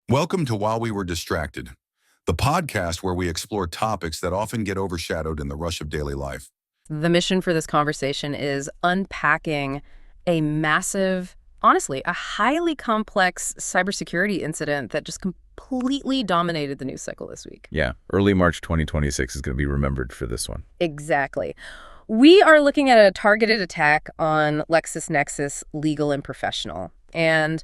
Welcome to While We Were Distracted, the podcast where we explore topics that often get overshadowed in the rush of daily life. The mission for this conversation is unpacking a massive, honestly, a highly complex cybersecurity incident that just completely dominated the news cycle this week. Yeah, early March 2026 is going to be remembered for this one. Exactly. We are looking at a targeted attack on LexisNexis Legal and Professional. And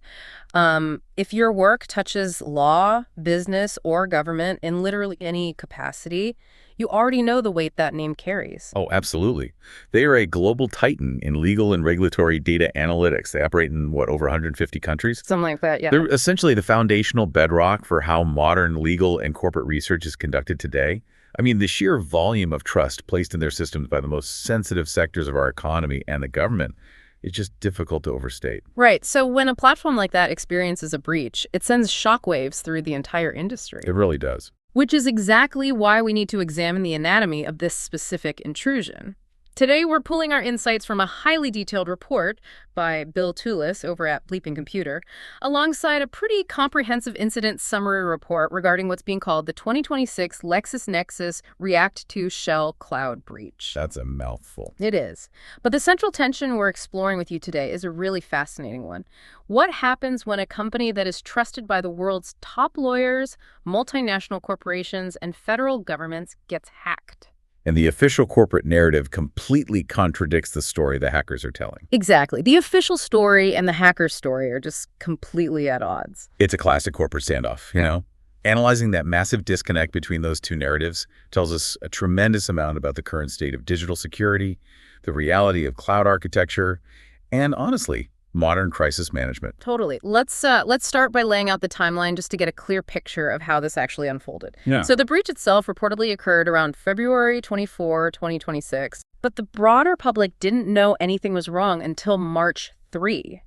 if your work touches law, business, or government in literally any capacity, you already know the weight that name carries. Oh, absolutely. They are a global titan in legal and regulatory data analytics. They operate in, over 150 countries? Something like that, yeah. They're essentially the foundational bedrock for how modern legal and corporate research is conducted today. I mean, the sheer volume of trust placed in their systems by the most sensitive sectors of our economy and the government is just difficult to overstate. Right. So when a platform like that experiences a breach, it sends shockwaves through the entire industry. It really does. Which is exactly why we need to examine the anatomy of this specific intrusion. Today, we're pulling our insights from a highly detailed report by Bill Toulis over at Bleeping Computer, alongside a pretty comprehensive incident summary report regarding what's being called the 2026 LexisNexis React to Shell Cloud breach. That's a mouthful. It is. But the central tension we're exploring with you today is a really fascinating one. What happens when a company that is trusted by the world's top lawyers, multinational corporations, and federal governments gets hacked? And the official corporate narrative completely contradicts the story the hackers are telling. Exactly. The official story and the hacker's story are just completely at odds. It's a classic corporate standoff, you know? Analyzing that massive disconnect between those two narratives tells us a tremendous amount about the current state of digital security, the reality of cloud architecture, and honestly, modern crisis management. Totally. Let's start by laying out the timeline just to get a clear picture of how this actually unfolded. Yeah. So the breach itself reportedly occurred around February 24, 2026, but the broader public didn't know anything was wrong until March 3.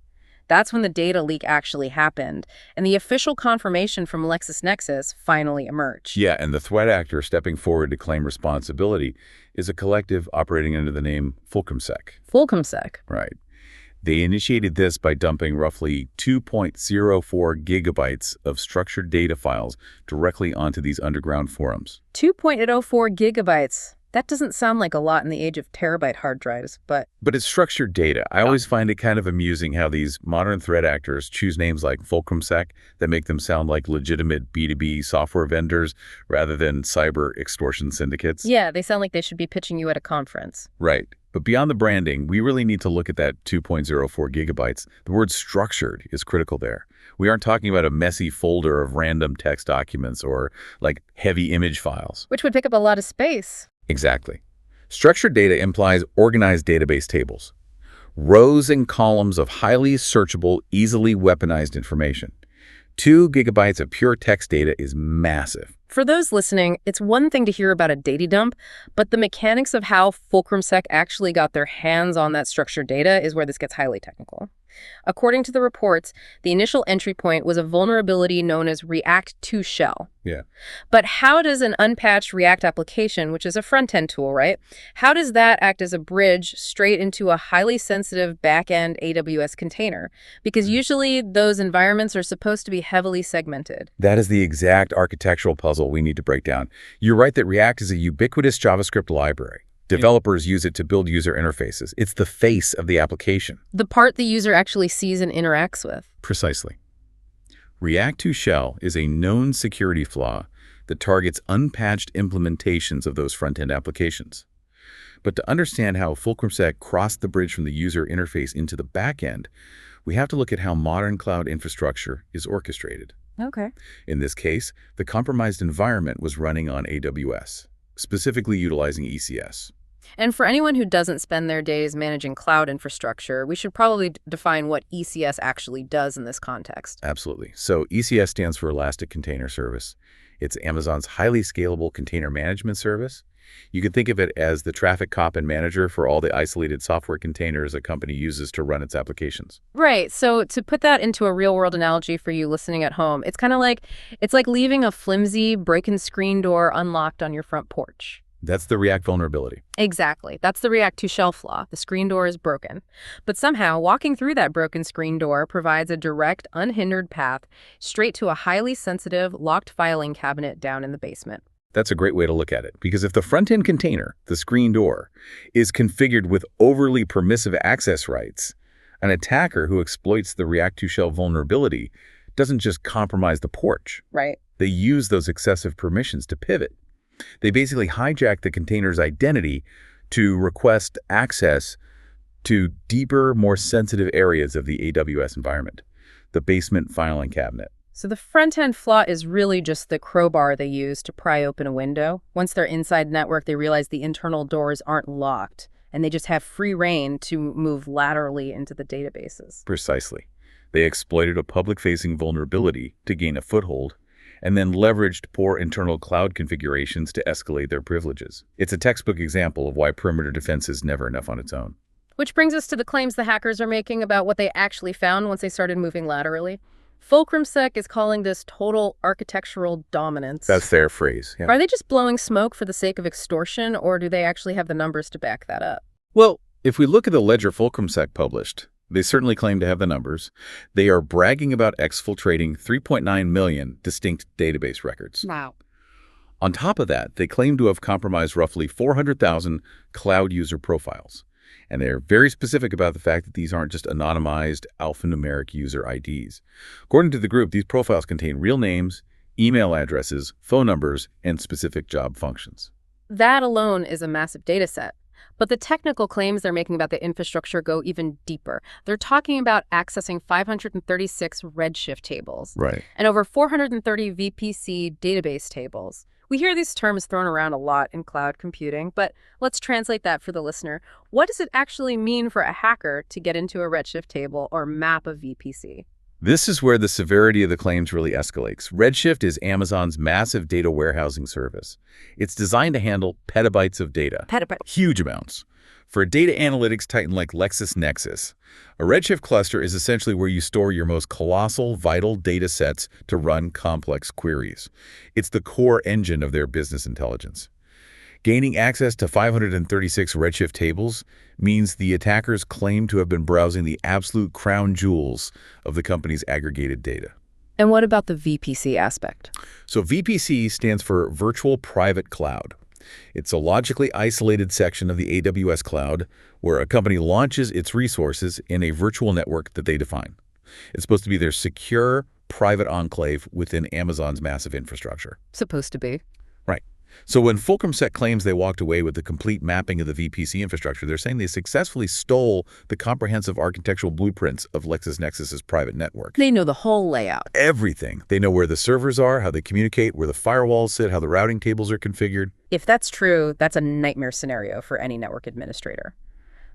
That's when the data leak actually happened, and the official confirmation from LexisNexis finally emerged. Yeah, and the threat actor stepping forward to claim responsibility is a collective operating under the name FulcrumSec. FulcrumSec. Right. They initiated this by dumping roughly 2.04 gigabytes of structured data files directly onto these underground forums. 2.04 gigabytes. That doesn't sound like a lot in the age of terabyte hard drives, but... But it's structured data. I always find it kind of amusing how these modern threat actors choose names like FulcrumSec that make them sound like legitimate B2B software vendors rather than cyber extortion syndicates. Yeah, they sound like they should be pitching you at a conference. Right. But beyond the branding, we really need to look at that 2.04 gigabytes. The word structured is critical there. We aren't talking about a messy folder of random text documents or like heavy image files. Which would pick up a lot of space. Exactly. Structured data implies organized database tables, rows and columns of highly searchable, easily weaponized information. 2 gigabytes of pure text data is massive. For those listening, it's one thing to hear about a data dump, but the mechanics of how FulcrumSec actually got their hands on that structured data is where this gets highly technical. According to the reports, the initial entry point was a vulnerability known as React to Shell. Yeah. But how does an unpatched React application, which is a front-end tool, right? How does that act as a bridge straight into a highly sensitive back-end AWS container? Because usually those environments are supposed to be heavily segmented. That is the exact architectural puzzle we need to break down. You're right that React is a ubiquitous JavaScript library. Developers use it to build user interfaces. It's the face of the application. The part the user actually sees and interacts with. Precisely. React to Shell is a known security flaw that targets unpatched implementations of those front-end applications. But to understand how FulcrumSec crossed the bridge from the user interface into the back-end, we have to look at how modern cloud infrastructure is orchestrated. Okay. In this case, the compromised environment was running on AWS, specifically utilizing ECS. And for anyone who doesn't spend their days managing cloud infrastructure, we should probably define what ECS actually does in this context. Absolutely. So ECS stands for Elastic Container Service. It's Amazon's highly scalable container management service. You can think of it as the traffic cop and manager for all the isolated software containers a company uses to run its applications. Right. So to put that into a real-world analogy for you listening at home, it's like leaving a flimsy, break-in screen door unlocked on your front porch. That's the React vulnerability. Exactly. That's the React to shell flaw. The screen door is broken. But somehow, walking through that broken screen door provides a direct, unhindered path straight to a highly sensitive, locked filing cabinet down in the basement. That's a great way to look at it, because if the front-end container, the screen door, is configured with overly permissive access rights, an attacker who exploits the React to shell vulnerability doesn't just compromise the porch. Right. They use those excessive permissions to pivot. They basically hijack the container's identity to request access to deeper, more sensitive areas of the AWS environment, the basement filing cabinet. So the front-end flaw is really just the crowbar they use to pry open a window. Once they're inside network, they realize the internal doors aren't locked, and they just have free reign to move laterally into the databases. Precisely. They exploited a public-facing vulnerability to gain a foothold, and then leveraged poor internal cloud configurations to escalate their privileges. It's a textbook example of why perimeter defense is never enough on its own. Which brings us to the claims the hackers are making about what they actually found once they started moving laterally. FulcrumSec is calling this total architectural dominance. That's their phrase. Yeah. Are they just blowing smoke for the sake of extortion, or do they actually have the numbers to back that up? Well, if we look at the ledger FulcrumSec published, they certainly claim to have the numbers. They are bragging about exfiltrating 3.9 million distinct database records. Wow. On top of that, they claim to have compromised roughly 400,000 cloud user profiles. And they're very specific about the fact that these aren't just anonymized alphanumeric user IDs. According to the group, these profiles contain real names, email addresses, phone numbers, and specific job functions. That alone is a massive data set. But the technical claims they're making about the infrastructure go even deeper. They're talking about accessing 536 Redshift tables. Right. And over 430 VPC database tables. We hear these terms thrown around a lot in cloud computing, but let's translate that for the listener. What does it actually mean for a hacker to get into a Redshift table or map a VPC? This is where the severity of the claims really escalates. Redshift is Amazon's massive data warehousing service. It's designed to handle petabytes of data. Huge amounts. For a data analytics titan like LexisNexis, a Redshift cluster is essentially where you store your most colossal, vital data sets to run complex queries. It's the core engine of their business intelligence. Gaining access to 536 Redshift tables means the attackers claim to have been browsing the absolute crown jewels of the company's aggregated data. And what about the VPC aspect? So VPC stands for Virtual Private Cloud. It's a logically isolated section of the AWS cloud where a company launches its resources in a virtual network that they define. It's supposed to be their secure, private enclave within Amazon's massive infrastructure. Supposed to be. Right. So when FulcrumSec claims they walked away with the complete mapping of the VPC infrastructure, they're saying they successfully stole the comprehensive architectural blueprints of LexisNexis's private network. They know the whole layout. Everything. They know where the servers are, how they communicate, where the firewalls sit, how the routing tables are configured. If that's true, that's a nightmare scenario for any network administrator.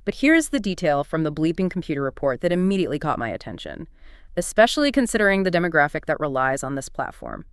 But here's the detail from the Bleeping Computer report that immediately caught my attention, especially considering the demographic that relies on this platform.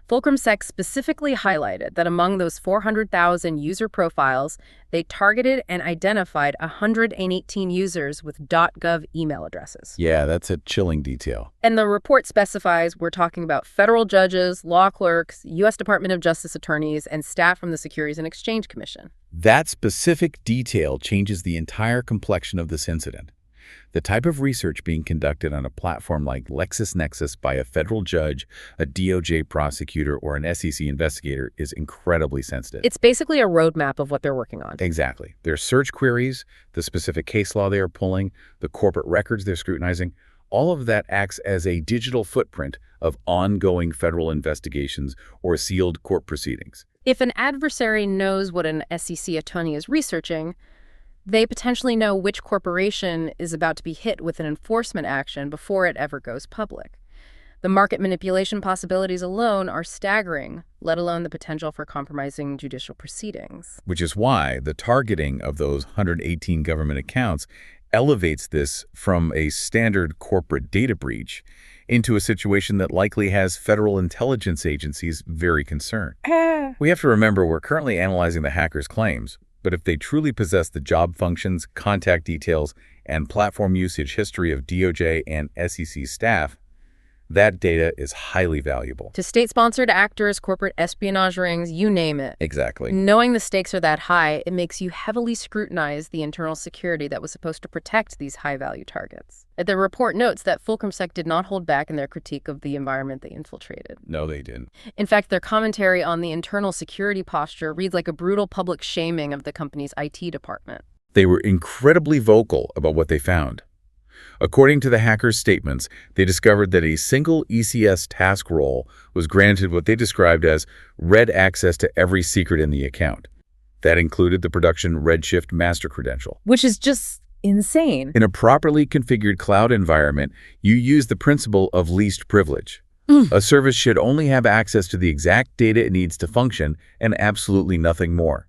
FulcrumSec specifically highlighted that among those 400,000 user profiles, they targeted and identified 118 users with .gov email addresses. Yeah, that's a chilling detail. And the report specifies we're talking about federal judges, law clerks, U.S. Department of Justice attorneys, and staff from the Securities and Exchange Commission. That specific detail changes the entire complexion of this incident. The type of research being conducted on a platform like LexisNexis by a federal judge, a DOJ prosecutor, or an SEC investigator is incredibly sensitive. It's basically a roadmap of what they're working on. Exactly. Their search queries, the specific case law they are pulling, the corporate records they're scrutinizing, all of that acts as a digital footprint of ongoing federal investigations or sealed court proceedings. If an adversary knows what an SEC attorney is researching, they potentially know which corporation is about to be hit with an enforcement action before it ever goes public. The market manipulation possibilities alone are staggering, let alone the potential for compromising judicial proceedings. Which is why the targeting of those 118 government accounts elevates this from a standard corporate data breach into a situation that likely has federal intelligence agencies very concerned. We have to remember we're currently analyzing the hackers' claims, but if they truly possess the job functions, contact details, and platform usage history of DOJ and SEC staff, That data is highly valuable. To state-sponsored actors, corporate espionage rings, you name it. Exactly. Knowing the stakes are that high, it makes you heavily scrutinize the internal security that was supposed to protect these high-value targets. The report notes that FulcrumSec did not hold back in their critique of the environment they infiltrated. No, they didn't. In fact, their commentary on the internal security posture reads like a brutal public shaming of the company's IT department. They were incredibly vocal about what they found. According to the hackers' statements, they discovered that a single ECS task role was granted what they described as read access to every secret in the account. That included the production Redshift master credential. Which is just insane. In a properly configured cloud environment, you use the principle of least privilege. A service should only have access to the exact data it needs to function and absolutely nothing more.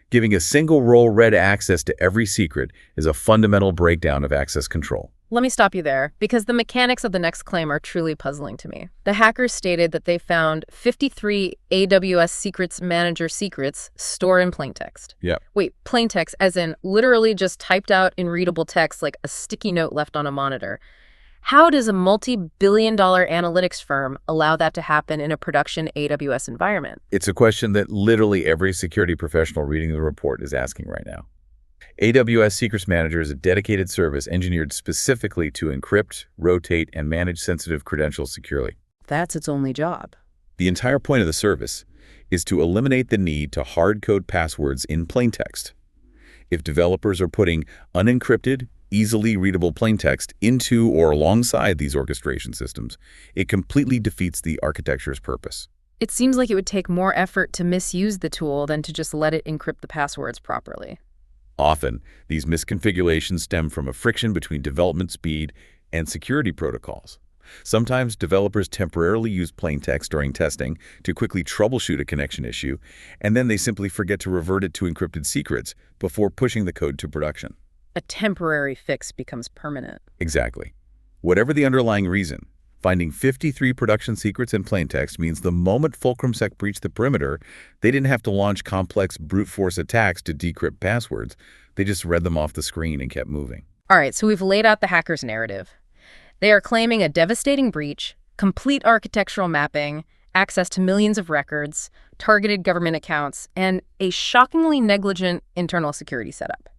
Giving a single role read access to every secret is a fundamental breakdown of access control. Let me stop you there, because the mechanics of the next claim are truly puzzling to me. The hackers stated that they found 53 AWS Secrets Manager secrets stored in plaintext. Yep. Wait, plaintext as in literally just typed out in readable text like a sticky note left on a monitor. How does a multi-billion-dollar analytics firm allow that to happen in a production AWS environment? It's a question that literally every security professional reading the report is asking right now. AWS Secrets Manager is a dedicated service engineered specifically to encrypt, rotate, and manage sensitive credentials securely. That's its only job. The entire point of the service is to eliminate the need to hard-code passwords in plaintext. If developers are putting unencrypted, easily readable plaintext into or alongside these orchestration systems, it completely defeats the architecture's purpose. It seems like it would take more effort to misuse the tool than to just let it encrypt the passwords properly. Often, these misconfigurations stem from a friction between development speed and security protocols. Sometimes developers temporarily use plaintext during testing to quickly troubleshoot a connection issue, and then they simply forget to revert it to encrypted secrets before pushing the code to production. A temporary fix becomes permanent. Exactly. Whatever the underlying reason, finding 53 production secrets in plaintext means the moment FulcrumSec breached the perimeter, they didn't have to launch complex brute force attacks to decrypt passwords. They just read them off the screen and kept moving. All right, so we've laid out the hackers' narrative. They are claiming a devastating breach, complete architectural mapping, access to millions of records, targeted government accounts, and a shockingly negligent internal security setup.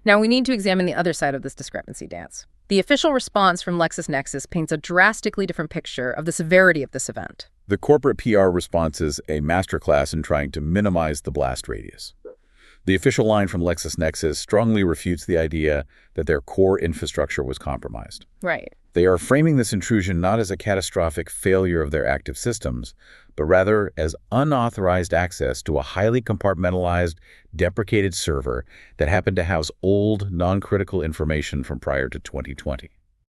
Now, we need to examine the other side of this discrepancy dance. The official response from LexisNexis paints a drastically different picture of the severity of this event. The corporate PR response is a masterclass in trying to minimize the blast radius. The official line from LexisNexis strongly refutes the idea that their core infrastructure was compromised. Right. They are framing this intrusion not as a catastrophic failure of their active systems, but rather as unauthorized access to a highly compartmentalized, deprecated server that happened to house old, non-critical information from prior to 2020.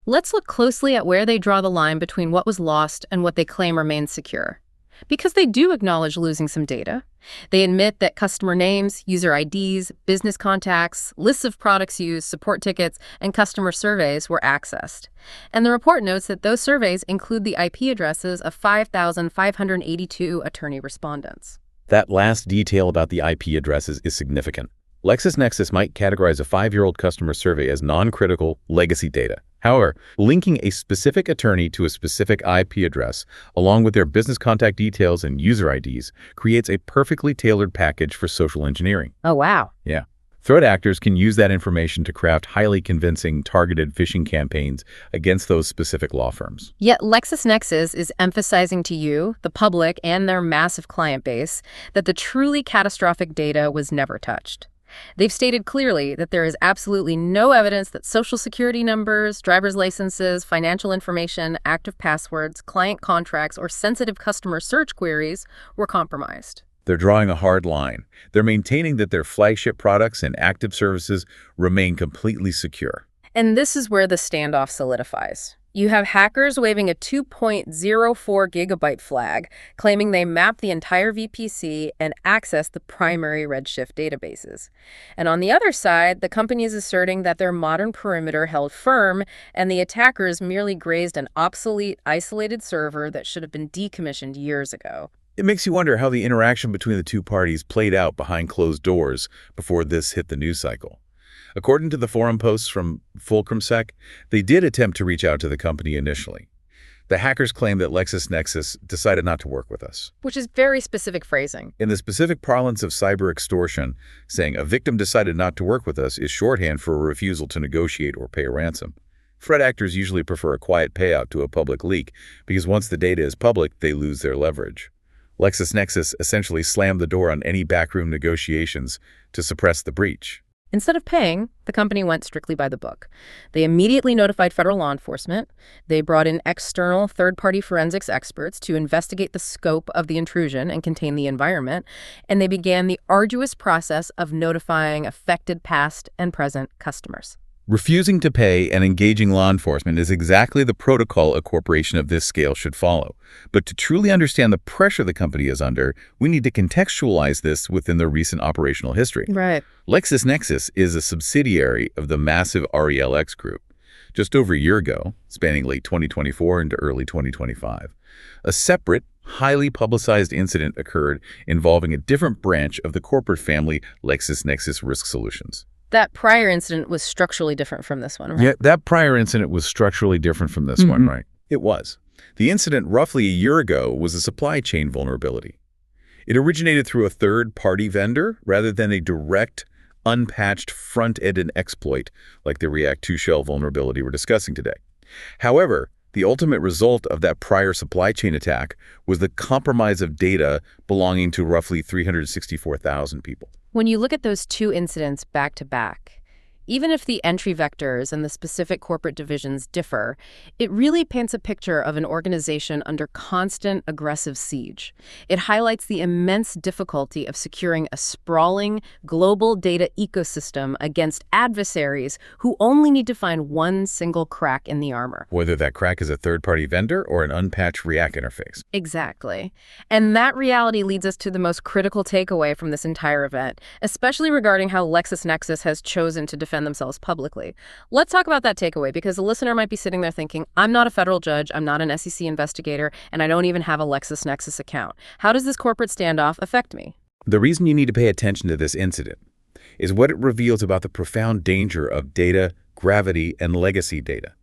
Let's look closely at where they draw the line between what was lost and what they claim remains secure. Because they do acknowledge losing some data. They admit that customer names, user IDs, business contacts, lists of products used, support tickets, and customer surveys were accessed. And the report notes that those surveys include the IP addresses of 5,582 attorney respondents. That last detail about the IP addresses is significant. LexisNexis might categorize a 5-year-old customer survey as non-critical legacy data. However, linking a specific attorney to a specific IP address, along with their business contact details and user IDs, creates a perfectly tailored package for social engineering. Oh, wow. Yeah. Threat actors can use that information to craft highly convincing targeted phishing campaigns against those specific law firms. Yet LexisNexis is emphasizing to you, the public, and their massive client base, that the truly catastrophic data was never touched. They've stated clearly that there is absolutely no evidence that social security numbers, driver's licenses, financial information, active passwords, client contracts, or sensitive customer search queries were compromised. They're drawing a hard line. They're maintaining that their flagship products and active services remain completely secure. And this is where the standoff solidifies. You have hackers waving a 2.04 gigabyte flag, claiming they mapped the entire VPC and accessed the primary Redshift databases. And on the other side, the company is asserting that their modern perimeter held firm, and the attackers merely grazed an obsolete, isolated server that should have been decommissioned years ago. It makes you wonder how the interaction between the two parties played out behind closed doors before this hit the news cycle. According to the forum posts from FulcrumSec, they did attempt to reach out to the company initially. The hackers claim that LexisNexis decided not to work with us. Which is very specific phrasing. In the specific parlance of cyber extortion, saying a victim decided not to work with us is shorthand for a refusal to negotiate or pay a ransom. Threat actors usually prefer a quiet payout to a public leak because once the data is public, they lose their leverage. LexisNexis essentially slammed the door on any backroom negotiations to suppress the breach. Instead of paying, the company went strictly by the book. They immediately notified federal law enforcement. They brought in external third-party forensics experts to investigate the scope of the intrusion and contain the environment. And they began the arduous process of notifying affected past and present customers. Refusing to pay and engaging law enforcement is exactly the protocol a corporation of this scale should follow. But to truly understand the pressure the company is under, we need to contextualize this within their recent operational history. Right. LexisNexis is a subsidiary of the massive RELX group. Just over a year ago, spanning late 2024 into early 2025, a separate, highly publicized incident occurred involving a different branch of the corporate family, LexisNexis Risk Solutions. That prior incident was structurally different from this one, right? Yeah, that prior incident was structurally different from this one, right? It was. The incident roughly a year ago was a supply chain vulnerability. It originated through a third-party vendor rather than a direct, unpatched front-ended exploit like the React 2 shell vulnerability we're discussing today. However, the ultimate result of that prior supply chain attack was the compromise of data belonging to roughly 364,000 people. When you look at those two incidents back to back, even if the entry vectors and the specific corporate divisions differ, it really paints a picture of an organization under constant aggressive siege. It highlights the immense difficulty of securing a sprawling global data ecosystem against adversaries who only need to find one single crack in the armor. Whether that crack is a third-party vendor or an unpatched React interface. Exactly. And that reality leads us to the most critical takeaway from this entire event, especially regarding how LexisNexis has chosen to defend themselves publicly. Let's talk about that takeaway, because the listener might be sitting there thinking, I'm not a federal judge, I'm not an SEC investigator, and I don't even have a LexisNexis account. How does this corporate standoff affect me? The reason you need to pay attention to this incident is what it reveals about the profound danger of data, gravity, and legacy data.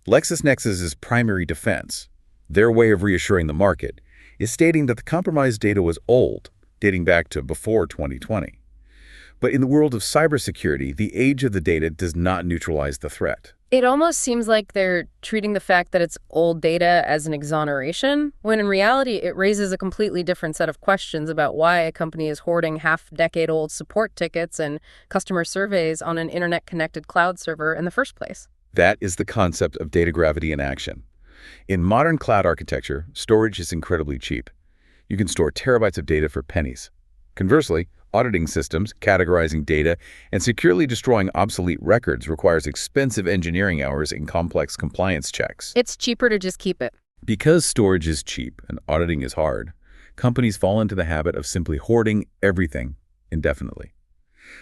LexisNexis's primary defense, their way of reassuring the market, is stating that the compromised data was old, dating back to before 2020. But in the world of cybersecurity, the age of the data does not neutralize the threat. It almost seems like they're treating the fact that it's old data as an exoneration, when in reality it raises a completely different set of questions about why a company is hoarding half-decade-old support tickets and customer surveys on an internet-connected cloud server in the first place. That is the concept of data gravity in action. In modern cloud architecture, storage is incredibly cheap. You can store terabytes of data for pennies. Conversely, auditing systems, categorizing data, and securely destroying obsolete records requires expensive engineering hours and complex compliance checks. It's cheaper to just keep it. Because storage is cheap and auditing is hard, companies fall into the habit of simply hoarding everything indefinitely.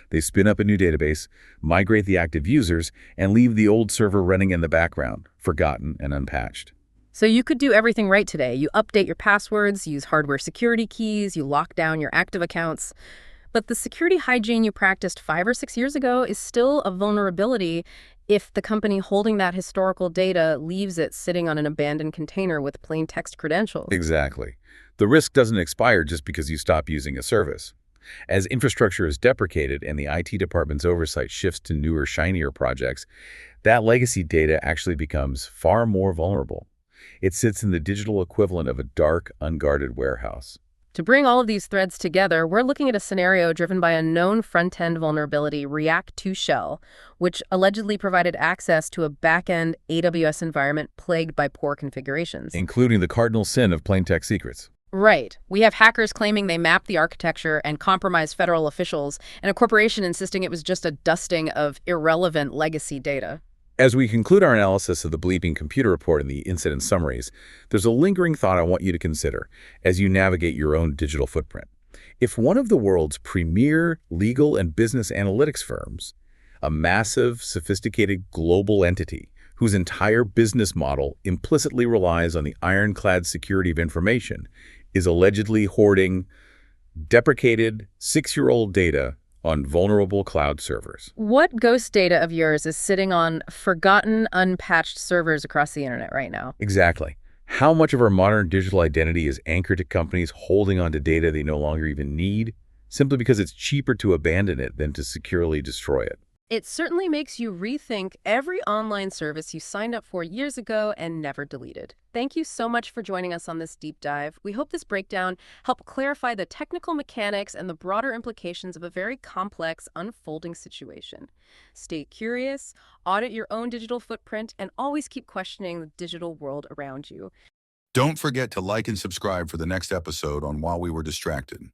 They spin up a new database, migrate the active users, and leave the old server running in the background, forgotten and unpatched. So you could do everything right today. You update your passwords, use hardware security keys, you lock down your active accounts. But the security hygiene you practiced 5 or 6 years ago is still a vulnerability if the company holding that historical data leaves it sitting on an abandoned container with plain text credentials. Exactly. The risk doesn't expire just because you stop using a service. As infrastructure is deprecated and the IT department's oversight shifts to newer, shinier projects, that legacy data actually becomes far more vulnerable. It sits in the digital equivalent of a dark, unguarded warehouse. To bring all of these threads together, we're looking at a scenario driven by a known front-end vulnerability, React 2 shell, which allegedly provided access to a back-end AWS environment plagued by poor configurations. Including the cardinal sin of plain text secrets. Right. We have hackers claiming they mapped the architecture and compromised federal officials, and a corporation insisting it was just a dusting of irrelevant legacy data. As we conclude our analysis of the bleeping computer report and the incident summaries, there's a lingering thought I want you to consider as you navigate your own digital footprint. If one of the world's premier legal and business analytics firms, a massive, sophisticated global entity whose entire business model implicitly relies on the ironclad security of information, is allegedly hoarding deprecated 6-year-old data on vulnerable cloud servers. What ghost data of yours is sitting on forgotten, unpatched servers across the internet right now? Exactly. How much of our modern digital identity is anchored to companies holding on to data they no longer even need, simply because it's cheaper to abandon it than to securely destroy it? It certainly makes you rethink every online service you signed up for years ago and never deleted. Thank you so much for joining us on this deep dive. We hope this breakdown helped clarify the technical mechanics and the broader implications of a very complex, unfolding situation. Stay curious, audit your own digital footprint, and always keep questioning the digital world around you. Don't forget to like and subscribe for the next episode on While We Were Distracted.